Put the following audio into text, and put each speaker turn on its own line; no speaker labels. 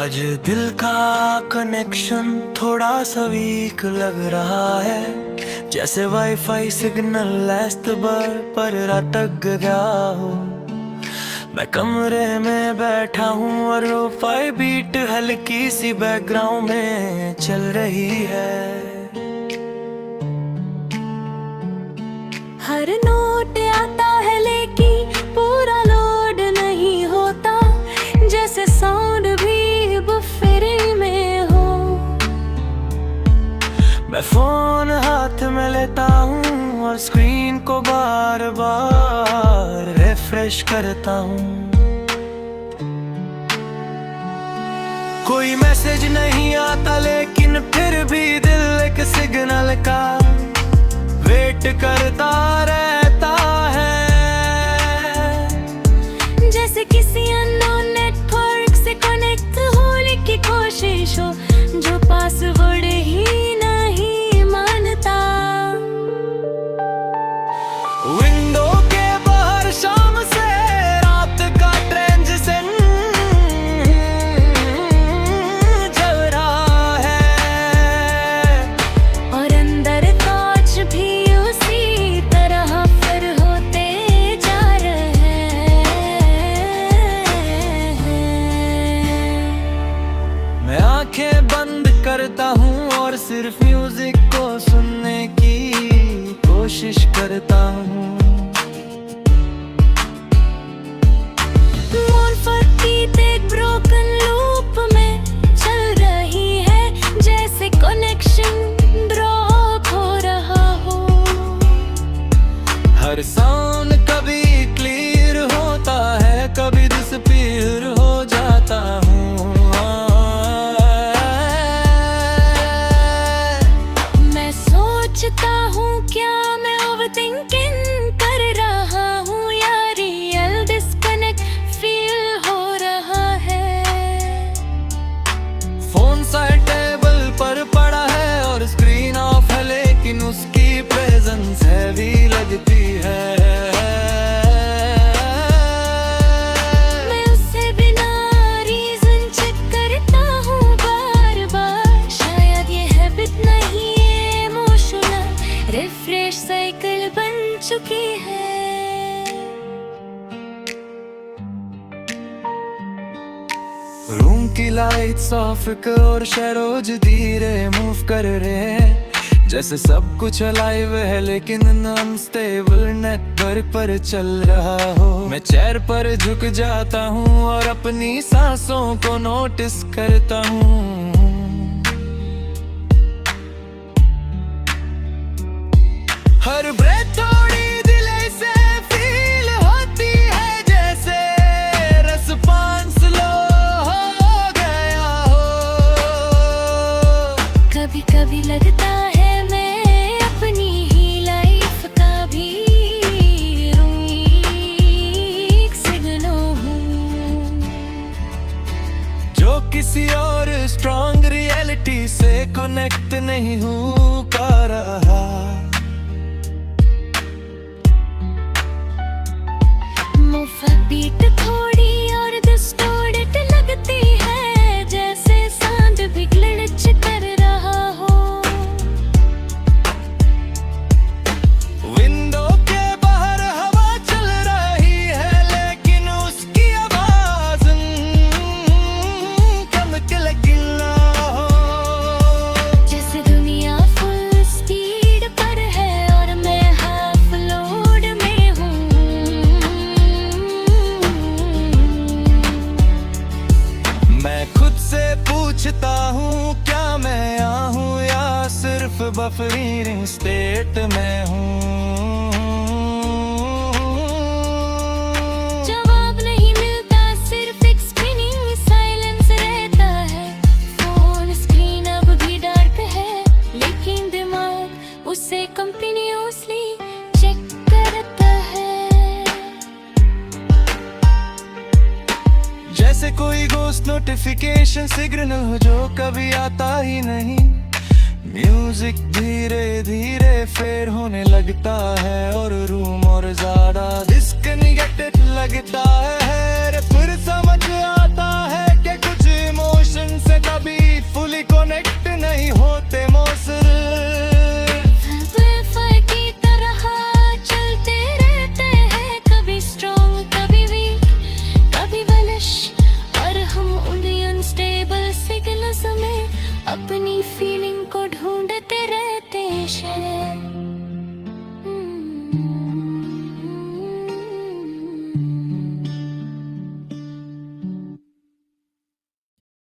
आज दिल का कनेक्शन थोड़ा सा वीक लग रहा है, जैसे वाईफाई सिग्नल लेस्त पर अटक गया हो। मैं कमरे में बैठा हूँ और लो-फाई बीट हल्की सी बैकग्राउंड में चल रही है।
हर नोट आता है लेकिन पूरा लोड नहीं होता, जैसे साउंड भी बुफेरे में हो।
मैं फोन हाथ में लेता हूँ और स्क्रीन को बार बार रिफ्रेश करता हूँ। कोई मैसेज नहीं आता लेकिन फिर भी दिल एक सिग्नल का वेट करता रहता है,
जैसे किसी अननोन नेटवर्क से कनेक्ट होने की कोशिश हो, जो पासवर्ड ही नहीं मानता।
विंडो के बाहर शाम से रात का ट्रांजिशन चल रहा है,
और अंदर कांच भी उसी तरह फिर होते जा रहे हैं।
मैं आंखें बंद करता हूँ और सिर्फ म्यूजिक को सुनने की कोशिश करता हूँ।
एक ब्रोकन लूप में चल रही है, जैसे कनेक्शन ड्रॉप हो रहा हो।
हर साउंड कभी क्लियर होता है, कभी डिसअपीयर हो जाता हूँ।
मैं सोचता हूँ क्या मैं ओवरथिंकिंग कर रहा हूँ, या रियल डिस्कनेक्ट फील हो रहा है।
फोन साइड टेबल पर पड़ा है और स्क्रीन ऑफ है, लेकिन उसकी प्रेजेंस हैवी लगती है।
मैं उससे बिना रीजन चेक करता हूँ बार बार, शायद ये हैबिट नहीं है, इमोशनल रिफ्रेश साइकिल बन चुकी है।
रूम की लाइट्स ऑफ और शैडोज धीरे मूव कर रहे हैं, जैसे सब कुछ अलाइव है लेकिन अनस्टेबल नेटवर्क पर चल रहा हो। मैं चेयर पर झुक जाता हूँ और अपनी सांसों को नोटिस करता हूँ। हर ब्रेथ थोड़ी डिले से फील होती है, जैसे रिस्पॉन्स लो हो गया हो।
कभी कभी लगता है मैं अपनी ही लाइफ का भी एक सिग्नल हूँ,
जो किसी और स्ट्रॉन्ग रियलिटी से कनेक्ट नहीं हो पा रहा।
मुफ्त बीट थोड़ी और डिस्टॉर्टेड लगती है, जैसे साउंड भी ग्लिच कर रहा हो।
विंडो के बाहर हवा चल रही है, लेकिन उसकी आवाज कम लेकिन ना हो।
जैसे दुनिया फुल स्पीड पर है और मैं हाफ लोड में हूँ।
मैं खुद से पूछता हूँ क्या मैं यहाँ हूँ या सिर्फ बफरिंग स्टेट में हूँ।
जवाब नहीं मिलता, सिर्फ एक स्पिनिंग साइलेंस रहता है। फोन स्क्रीन अब भी डार्क है, लेकिन दिमाग उसे कंटिन्यूअसली चेक करता है।
जैसे कोई घोस्ट नोटिफिकेशन सिग्नल हो जो कभी आता ही नहीं। म्यूजिक धीरे धीरे फेड होने लगता है और रूम और ज्यादा डिस्कनेक्टेड लगता